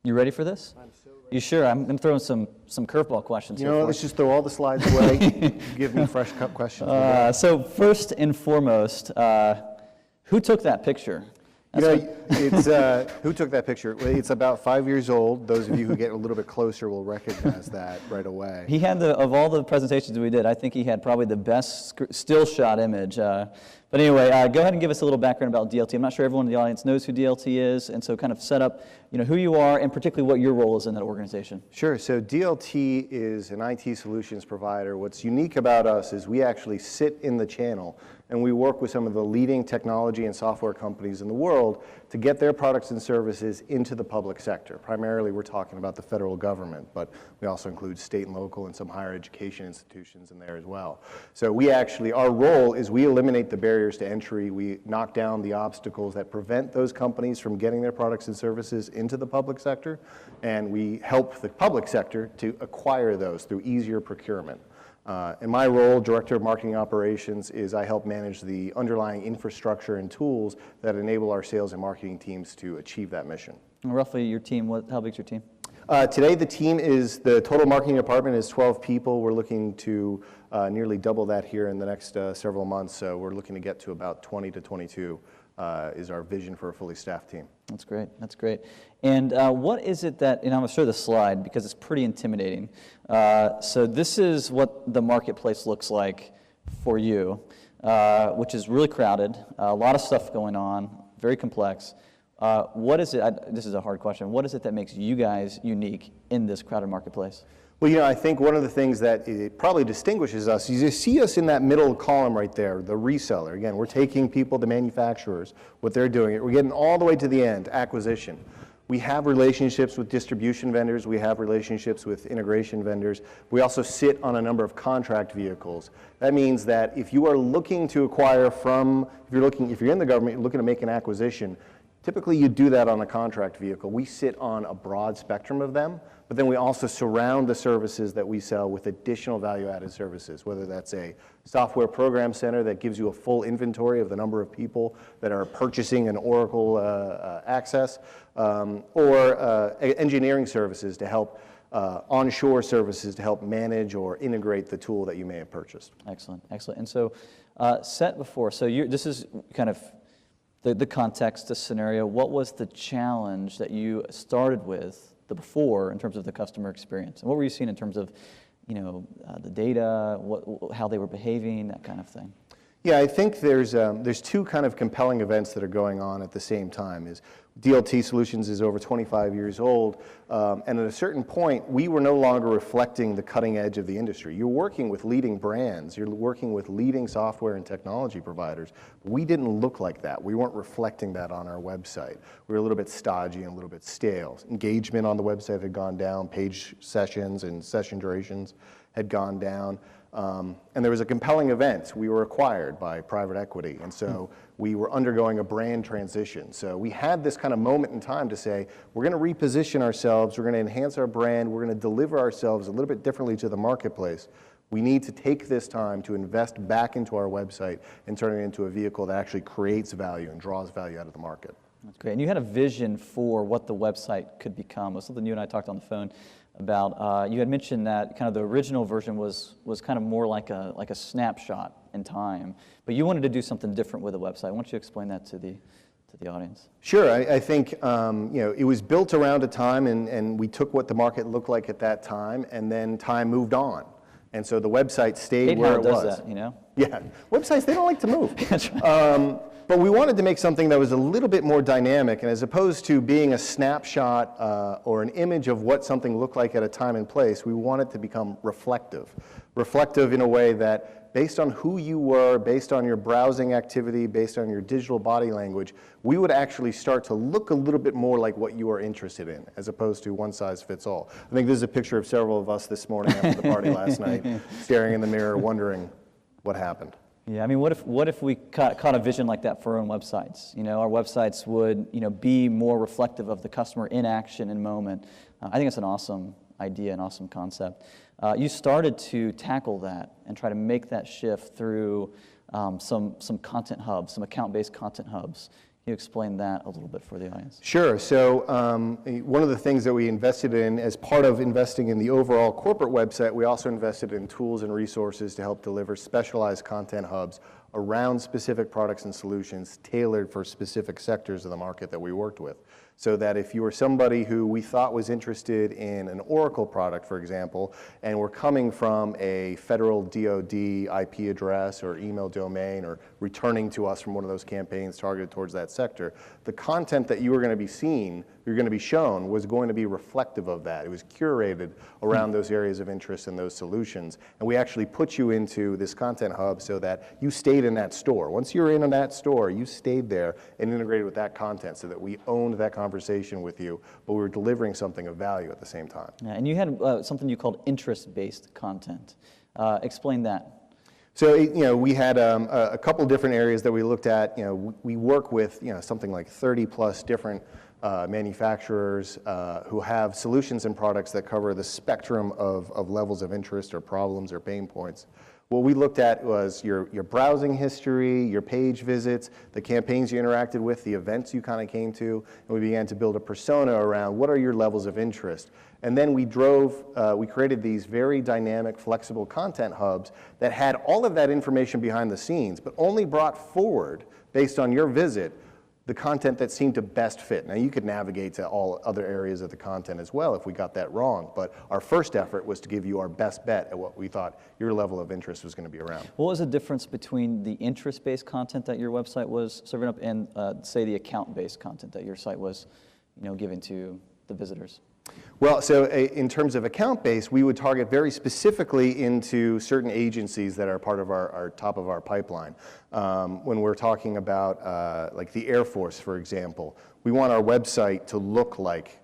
You ready for this? I'm so ready. You sure? I'm going to throw in some curveball questions You here know what, for let's just throw all the slides away. Give me fresh cut questions. So first and foremost, who took that picture? You know, it's, who took that picture? Well, it's about 5 years old. Those of you who get a little bit closer will recognize that right away. He had of all the presentations we did, I think he had probably the best still shot image. But anyway, go ahead and give us a little background about DLT. I'm not sure everyone in the audience knows who DLT is, and so kind of set up, who you are and particularly what your role is in that organization. Sure. So DLT is an IT solutions provider. What's unique about us is we actually sit in the channel and we work with some of the leading technology and software companies in the world to get their products and services into the public sector. Primarily, we're talking about the federal government, but we also include state and local and some higher education institutions in there as well. So our role is we eliminate the barriers to entry. We knock down the obstacles that prevent those companies from getting their products and services into the public sector, and we help the public sector to acquire those through easier procurement. In my role, Director of Marketing Operations, is I help manage the underlying infrastructure and tools that enable our sales and marketing teams to achieve that mission. And roughly your team, how big's your team? Today the total marketing department is 12 people. We're looking to nearly double that here in the next several months. So we're looking to get to about 20 to 22 is our vision for a fully staffed team. That's great. That's great. And what is it that, and I'm going to show the slide because it's pretty intimidating. So this is what the marketplace looks like for you, which is really crowded, a lot of stuff going on, very complex. What is it, this is a hard question, what is it that makes you guys unique in this crowded marketplace? Well, I think one of the things that it probably distinguishes us is you see us in that middle column right there, the reseller. Again, we're taking people, the manufacturers, what they're doing. We're getting all the way to the end, acquisition. We have relationships with distribution vendors. We have relationships with integration vendors. We also sit on a number of contract vehicles. That means that if you are looking to acquire if you're in the government, you're looking to make an acquisition, typically you do that on a contract vehicle. We sit on a broad spectrum of them, but then we also surround the services that we sell with additional value-added services, whether that's a software program center that gives you a full inventory of the number of people that are purchasing an Oracle access, or engineering services to help, onshore services to help manage or integrate the tool that you may have purchased. Excellent, excellent. And so this is kind of the context, the scenario. What was the challenge that you started with before in terms of the customer experience? And what were you seeing in terms of, the data, how they were behaving, that kind of thing? Yeah, I think there's two kind of compelling events that are going on at the same time. DLT Solutions is over 25 years old, and at a certain point, we were no longer reflecting the cutting edge of the industry. You're working with leading brands, you're working with leading software and technology providers. We didn't look like that. We weren't reflecting that on our website. We were a little bit stodgy and a little bit stale. Engagement on the website had gone down, page sessions and session durations had gone down. And there was a compelling event. We were acquired by private equity, and so we were undergoing a brand transition. So we had this kind of moment in time to say, we're going to reposition ourselves, we're going to enhance our brand, we're going to deliver ourselves a little bit differently to the marketplace. We need to take this time to invest back into our website and turn it into a vehicle that actually creates value and draws value out of the market. That's great. And you had a vision for what the website could become. It was something you and I talked on the phone about. You had mentioned that kind of the original version was kind of more like a snapshot in time, but you wanted to do something different with the website. Why don't you explain that to the audience? Sure. I think it was built around a time, and we took what the market looked like at that time, and then time moved on. And so the website stayed where it was. That, Yeah. Websites, they don't like to move. That's right. But we wanted to make something that was a little bit more dynamic, and as opposed to being a snapshot or an image of what something looked like at a time and place, we wanted to become reflective. Reflective in a way that, based on who you were, based on your browsing activity, based on your digital body language, we would actually start to look a little bit more like what you are interested in, as opposed to one size fits all. I think this is a picture of several of us this morning after the party last night, staring in the mirror, wondering what happened. Yeah, I mean, what if we caught a vision like that for our own websites? Our websites would, be more reflective of the customer in action and moment. I think it's an awesome idea, an awesome concept. You started to tackle that and try to make that shift through some content hubs, some account-based content hubs. you explain that a little bit for the audience? Sure. So one of the things that we invested in as part of investing in the overall corporate website, we also invested in tools and resources to help deliver specialized content hubs around specific products and solutions tailored for specific sectors of the market that we worked with. So that if you were somebody who we thought was interested in an Oracle product, for example, and were coming from a federal DoD IP address or email domain or returning to us from one of those campaigns targeted towards that sector, the content that you were going to be seen, you're going to be shown, was going to be reflective of that. It was curated around those areas of interest and those solutions. And we actually put you into this content hub so that you stayed in that store. Once you're in that store, you stayed there and integrated with that content so that we owned that conversation with you, but we were delivering something of value at the same time. Yeah, and you had something you called interest-based content. Explain that. So, we had a couple different areas that we looked at. We work with, something like 30 plus different manufacturers who have solutions and products that cover the spectrum of levels of interest or problems or pain points. What we looked at was your browsing history, your page visits, the campaigns you interacted with, the events you kind of came to, and we began to build a persona around what are your levels of interest. And then we created these very dynamic, flexible content hubs that had all of that information behind the scenes, but only brought forward, based on your visit, the content that seemed to best fit. Now, you could navigate to all other areas of the content as well if we got that wrong, but our first effort was to give you our best bet at what we thought your level of interest was going to be around. What was the difference between the interest-based content that your website was serving up and, say, the account-based content that your site was, giving to the visitors? Well, so in terms of account-based, we would target very specifically into certain agencies that are part of our top of our pipeline. When we're talking about like the Air Force, for example, we want our website to look like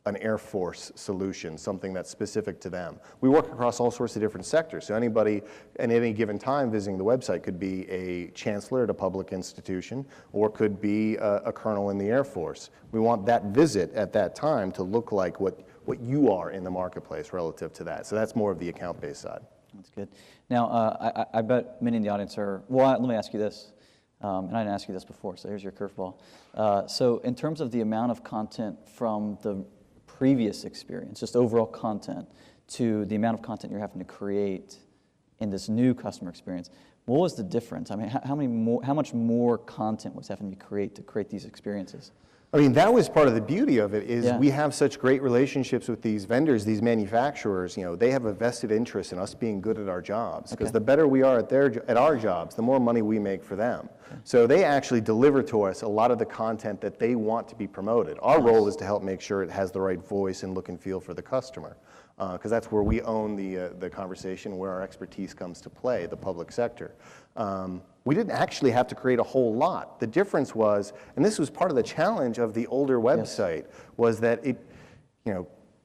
an Air Force solution, something that's specific to them. We work across all sorts of different sectors, so anybody at any given time visiting the website could be a chancellor at a public institution or could be a colonel in the Air Force. We want that visit at that time to look like what you are in the marketplace relative to that. So that's more of the account-based side. That's good. Now, I bet many in the audience are, well, let me ask you this. And I didn't ask you this before, so here's your curveball. So in terms of the amount of content from the previous experience, just overall content, to the amount of content you're having to create in this new customer experience, what was the difference? I mean, how much more content was having to create these experiences? I mean, that was part of the beauty of it, is we have such great relationships with these vendors, these manufacturers. They have a vested interest in us being good at our jobs, because the better we are at our jobs, the more money we make for them. So they actually deliver to us a lot of the content that they want to be promoted. Our role is to help make sure it has the right voice and look and feel for the customer, because that's where we own the conversation, where our expertise comes to play, the public sector. We didn't actually have to create a whole lot. The difference was, and this was part of the challenge of the older website, was that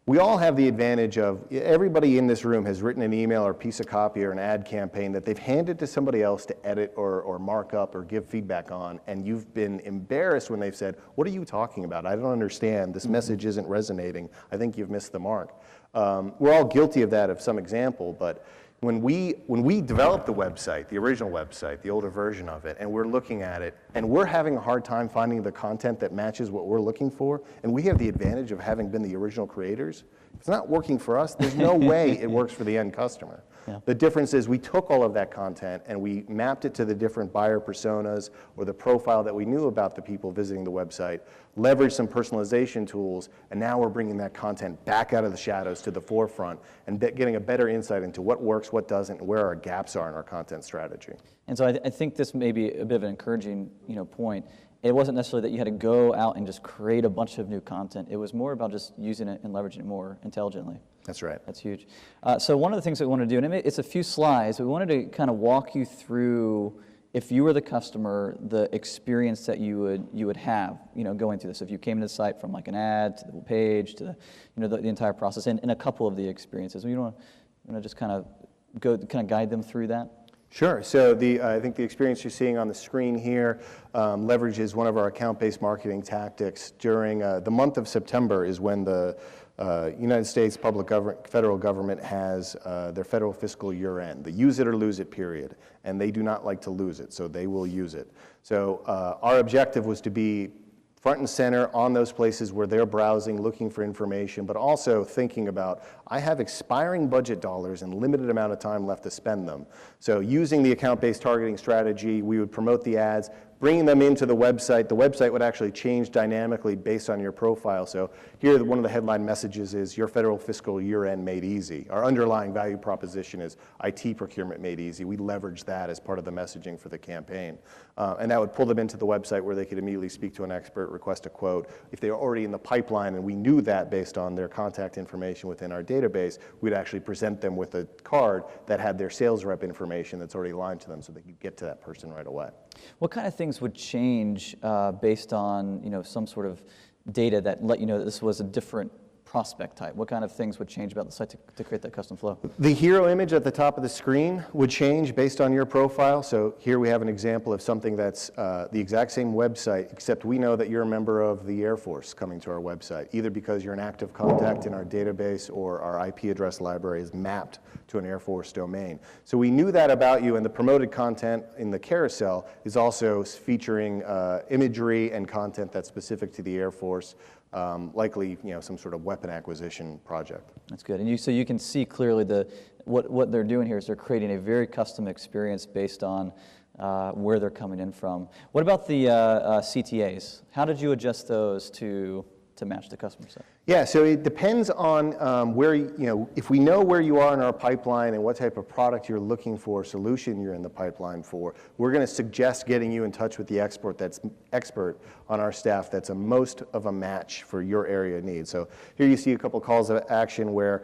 we all have the advantage of, everybody in this room has written an email or piece of copy or an ad campaign that they've handed to somebody else to edit or mark up or give feedback on, and you've been embarrassed when they've said, "What are you talking about? I don't understand. This message isn't resonating. I think you've missed the mark." We're all guilty of that of some example, but when we developed the website, the original website, the older version of it, and we're looking at it, and we're having a hard time finding the content that matches what we're looking for, and we have the advantage of having been the original creators, if it's not working for us, there's no way it works for the end customer. Yeah. The difference is we took all of that content and we mapped it to the different buyer personas or the profile that we knew about the people visiting the website, leveraged some personalization tools, and now we're bringing that content back out of the shadows to the forefront and getting a better insight into what works, what doesn't, and where our gaps are in our content strategy. And so I think this may be a bit of an encouraging point. It wasn't necessarily that you had to go out and just create a bunch of new content. It was more about just using it and leveraging it more intelligently. That's right. That's huge. So one of the things that we want to do, and it's a few slides, we wanted to kind of walk you through, if you were the customer, the experience that you would have, going through this. If you came to the site from like an ad to the page to the entire process, and a couple of the experiences. We want to just kind of guide them through that. Sure. So I think the experience you're seeing on the screen here leverages one of our account-based marketing tactics. During the month of September is when the United States federal government has their federal fiscal year end, the use it or lose it period, and they do not like to lose it, so they will use it. So our objective was to be front and center on those places where they're browsing, looking for information, but also thinking about, I have expiring budget dollars and limited amount of time left to spend them. So using the account-based targeting strategy, we would promote the ads, bringing them into the website. The website would actually change dynamically based on your profile. So here, one of the headline messages is, your federal fiscal year end made easy. Our underlying value proposition is IT procurement made easy. We leverage that as part of the messaging for the campaign. And that would pull them into the website where they could immediately speak to an expert, request a quote. If they were already in the pipeline and we knew that based on their contact information within our database, we'd actually present them with a card that had their sales rep information that's already aligned to them so they could get to that person right away. What kind of things would change based on some sort of data that let you know that this was a different prospect type? What kind of things would change about the site to create that custom flow? The hero image at the top of the screen would change based on your profile. So here we have an example of something that's the exact same website, except we know that you're a member of the Air Force coming to our website, either because you're an active contact in our database or our IP address library is mapped to an Air Force domain. So we knew that about you, and the promoted content in the carousel is also featuring imagery and content that's specific to the Air Force. Likely, some sort of weapon acquisition project. That's good. And so you can see clearly what they're doing here is they're creating a very custom experience based on where they're coming in from. What about the CTAs? How did you adjust those to match the customer set? Yeah, so it depends on where, if we know where you are in our pipeline and what type of product you're looking for, solution you're in the pipeline for, we're going to suggest getting you in touch with the expert on our staff that's most of a match for your area of need. So here you see a couple calls of action where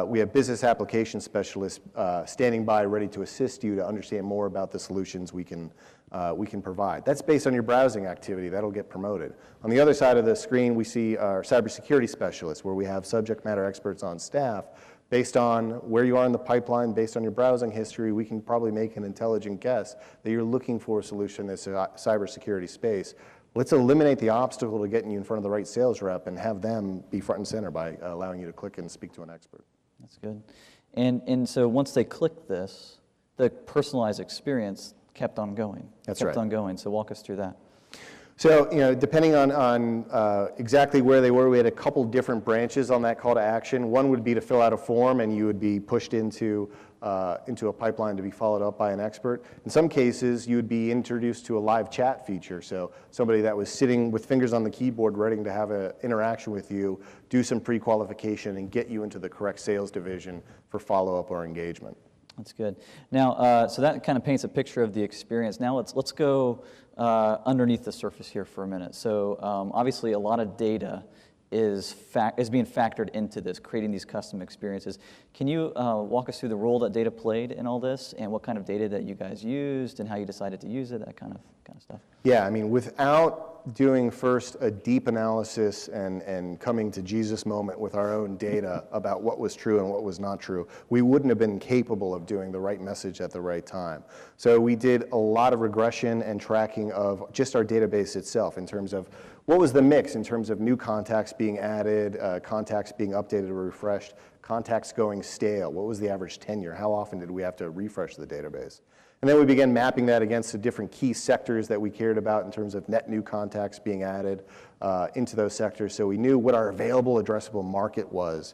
we have business application specialists standing by ready to assist you to understand more about the solutions we can provide. That's based on your browsing activity. That'll get promoted. On the other side of the screen, we see our cybersecurity specialists, where we have subject matter experts on staff. Based on where you are in the pipeline, based on your browsing history, we can probably make an intelligent guess that you're looking for a solution that's a cybersecurity space. Let's eliminate the obstacle to getting you in front of the right sales rep and have them be front and center by allowing you to click and speak to an expert. That's good. And so once they click this, the personalized experience kept on going. That's right. Kept on going. So walk us through that. So, depending on exactly where they were, we had a couple different branches on that call to action. One would be to fill out a form, and you would be pushed into a pipeline to be followed up by an expert. In some cases, you would be introduced to a live chat feature. So somebody that was sitting with fingers on the keyboard ready to have an interaction with you, do some pre-qualification, and get you into the correct sales division for follow-up or engagement. That's good. Now, so that kind of paints a picture of the experience. Now let's go underneath the surface here for a minute. So obviously a lot of data is being factored into this, creating these custom experiences. Can you walk us through the role that data played in all this, and what kind of data that you guys used, and how you decided to use it, that kind of stuff? Yeah, I mean, without doing first a deep analysis and coming to Jesus moment with our own data about what was true and what was not true, we wouldn't have been capable of doing the right message at the right time. So we did a lot of regression and tracking of just our database itself in terms of what was the mix in terms of new contacts being added, contacts being updated or refreshed, contacts going stale, what was the average tenure, how often did we have to refresh the database? And then we began mapping that against the different key sectors that we cared about in terms of net new contacts being added into those sectors. So we knew what our available addressable market was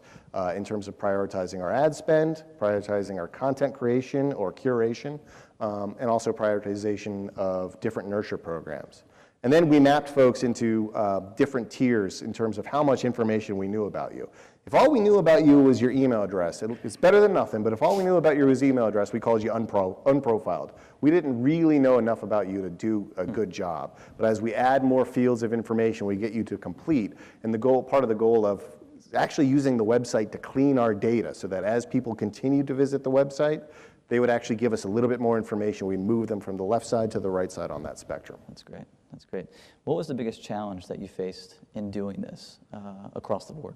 in terms of prioritizing our ad spend, prioritizing our content creation or curation, and also prioritization of different nurture programs. And then we mapped folks into different tiers in terms of how much information we knew about you. If all we knew about you was your email address, it's better than nothing, but if all we knew about you was email address, we called you unprofiled. We didn't really know enough about you to do a good job. But as we add more fields of information, we get you to complete. And part of the goal of actually using the website to clean our data so that as people continue to visit the website, they would actually give us a little bit more information. We move them from the left side to the right side on that spectrum. That's great. That's great. What was the biggest challenge that you faced in doing this across the board?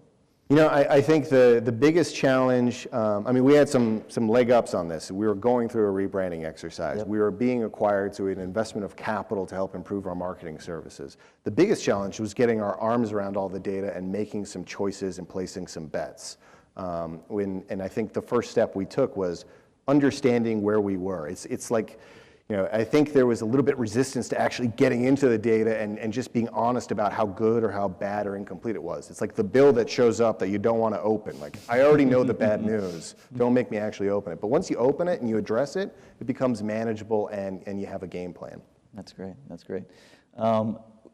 I think the biggest challenge, we had some leg ups on this. We were going through a rebranding exercise. Yep. We were being acquired, so we had an investment of capital to help improve our marketing services. The biggest challenge was getting our arms around all the data and making some choices and placing some bets. And I think the first step we took was understanding where we were. It's like, I think there was a little bit resistance to actually getting into the data and just being honest about how good or how bad or incomplete it was. It's like the bill that shows up that you don't want to open. Like, I already know the bad news. Don't make me actually open it. But once you open it and you address it, it becomes manageable and you have a game plan. That's great. That's great.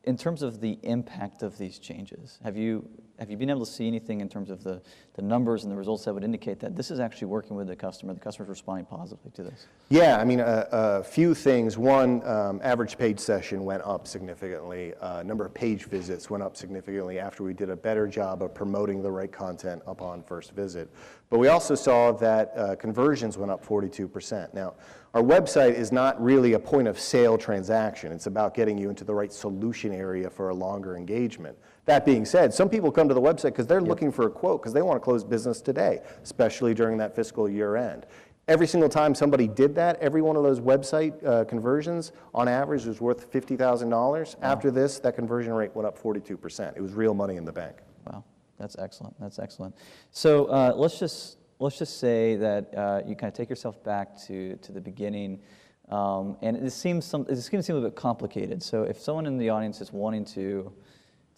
In terms of the impact of these changes, have you been able to see anything in terms of the numbers and the results that would indicate that this is actually working with the customer's responding positively to this? Yeah, a few things. One, average page session went up significantly. Number of page visits went up significantly after we did a better job of promoting the right content upon first visit. But we also saw that conversions went up 42%. Now, our website is not really a point of sale transaction. It's about getting you into the right solution area for a longer engagement. That being said, some people come to the website because they're looking for a quote because they want to close business today, especially during that fiscal year end. Every single time somebody did that, every one of those website conversions on average was worth $50,000. Wow. After this, that conversion rate went up 42%. It was real money in the bank. Wow, that's excellent. That's excellent. So let's just say that you kind of take yourself back to the beginning, and it seems a little bit complicated. So if someone in the audience is wanting to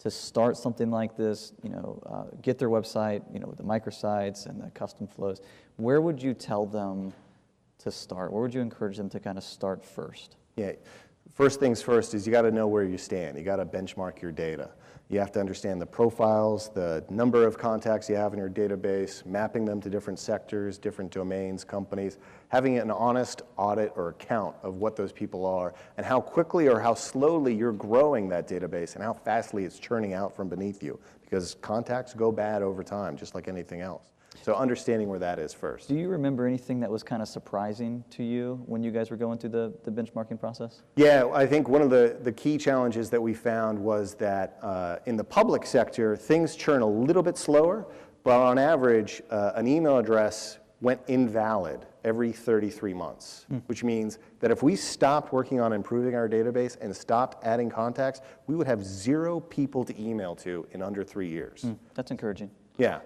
start something like this, get their website, with the microsites and the custom flows, where would you tell them to start? Where would you encourage them to kind of start first? Yeah, first things first is you got to know where you stand. You got to benchmark your data. You have to understand the profiles, the number of contacts you have in your database, mapping them to different sectors, different domains, companies, having an honest audit or account of what those people are and how quickly or how slowly you're growing that database and how fastly it's churning out from beneath you, because contacts go bad over time, just like anything else. So understanding where that is first. Do you remember anything that was kind of surprising to you when you guys were going through the benchmarking process? Yeah, I think one of the key challenges that we found was that in the public sector, things churn a little bit slower, but on average, an email address went invalid every 33 months, which means that if we stopped working on improving our database and stopped adding contacts, we would have 0 people to email to in under 3 years. That's encouraging. Yeah.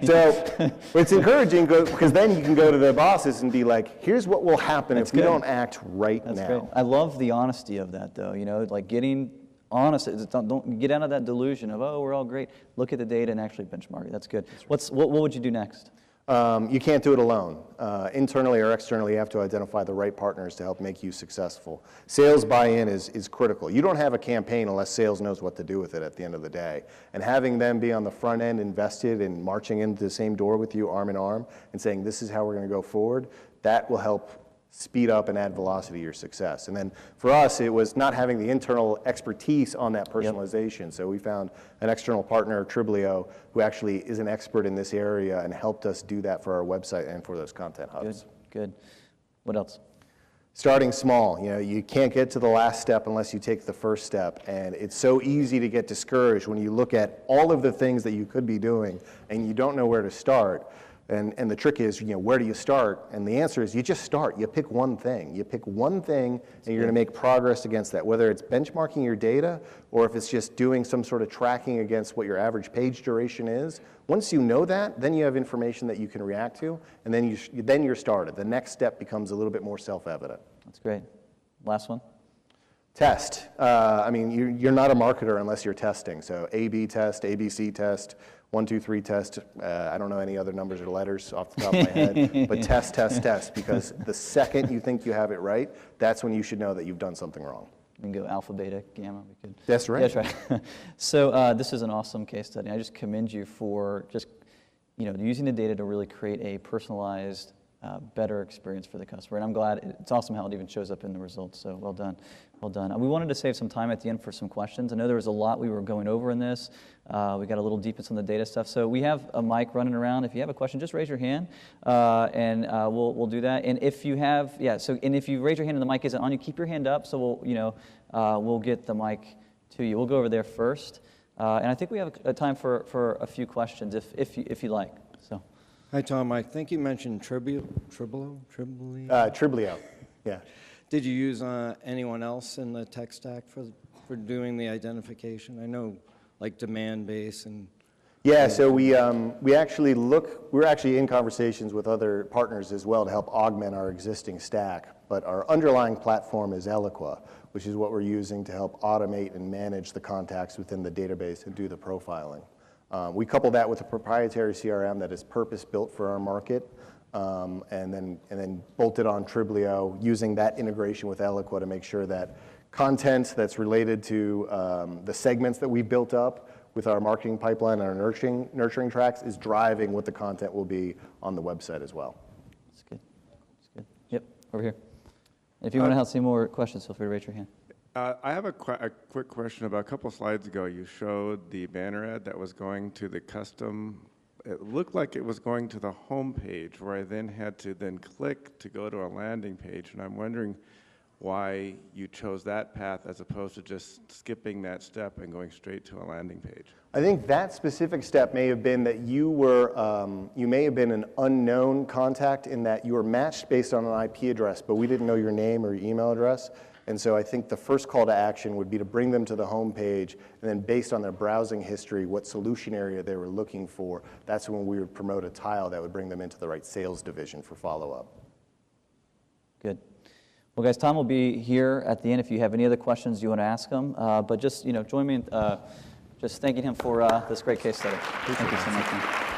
So it's encouraging because then you can go to the bosses and be like, here's what will happen if we don't act right now. Great. I love the honesty of that, though. Like getting honest. Don't get out of that delusion of, oh, we're all great. Look at the data and actually benchmark it. That's good. What would you do next? You can't do it alone. Internally or externally, you have to identify the right partners to help make you successful. Sales buy-in is critical. You don't have a campaign unless sales knows what to do with it at the end of the day. And having them be on the front end invested in marching into the same door with you arm in arm and saying this is how we're going to go forward, that will help speed up and add velocity to your success. And then for us, it was not having the internal expertise on that personalization. Yep. So we found an external partner, Triblio, who actually is an expert in this area and helped us do that for our website and for those content hubs. Good. What else? Starting small. You can't get to the last step unless you take the first step. And it's so easy to get discouraged when you look at all of the things that you could be doing and you don't know where to start. And the trick is, where do you start? And the answer is you just start. You pick one thing. You pick one thing, and you're going to make progress against that, whether it's benchmarking your data or if it's just doing some sort of tracking against what your average page duration is. Once you know that, then you have information that you can react to, and then you're started. The next step becomes a little bit more self-evident. That's great. Last one? Test. You're not a marketer unless you're testing. So A/B test, ABC test, 1, 2, 3 test. I don't know any other numbers or letters off the top of my head, but test, because the second you think you have it right, that's when you should know that you've done something wrong. We can go alpha, beta, gamma. We could. That's right. Yeah, that's right. So this is an awesome case study. I just commend you for just using the data to really create a personalized, better experience for the customer. And I'm glad, it's awesome how it even shows up in the results. So well done. Well done. We wanted to save some time at the end for some questions. I know there was a lot we were going over in this. We got a little deep in some of the data stuff. So we have a mic running around. If you have a question, just raise your hand, and we'll do that. And if you have, and if you raise your hand and the mic isn't on, you keep your hand up. So we'll get the mic to you. We'll go over there first. And I think we have a time for a few questions, if you like. So. Hi, Tom. I think you mentioned Triblio? Triblio, yeah. Did you use anyone else in the tech stack for doing the identification? I know, like Demandbase and... Yeah, so we're actually in conversations with other partners as well to help augment our existing stack, but our underlying platform is Eloqua, which is what we're using to help automate and manage the contacts within the database and do the profiling. We couple that with a proprietary CRM that is purpose-built for our market, and then bolted on Triblio, using that integration with Eloqua to make sure that content that's related to the segments that we built up with our marketing pipeline and our nurturing tracks is driving what the content will be on the website as well. That's good. That's good. Yep, over here. If you want to have some more questions, feel free to raise your hand. I have a quick question. About a couple slides ago, you showed the banner ad that was going to the custom. It looked like it was going to the home page, where I then had to click to go to a landing page, and I'm wondering why you chose that path as opposed to just skipping that step and going straight to a landing page. I think that specific step may have been that you may have been an unknown contact in that you were matched based on an IP address, but we didn't know your name or your email address. And so I think the first call to action would be to bring them to the home page, and then based on their browsing history, what solution area they were looking for, that's when we would promote a tile that would bring them into the right sales division for follow-up. Good. Well, guys, Tom will be here at the end if you have any other questions you want to ask him. But just, join me in just thanking him for this great case study. Thank you so much, man.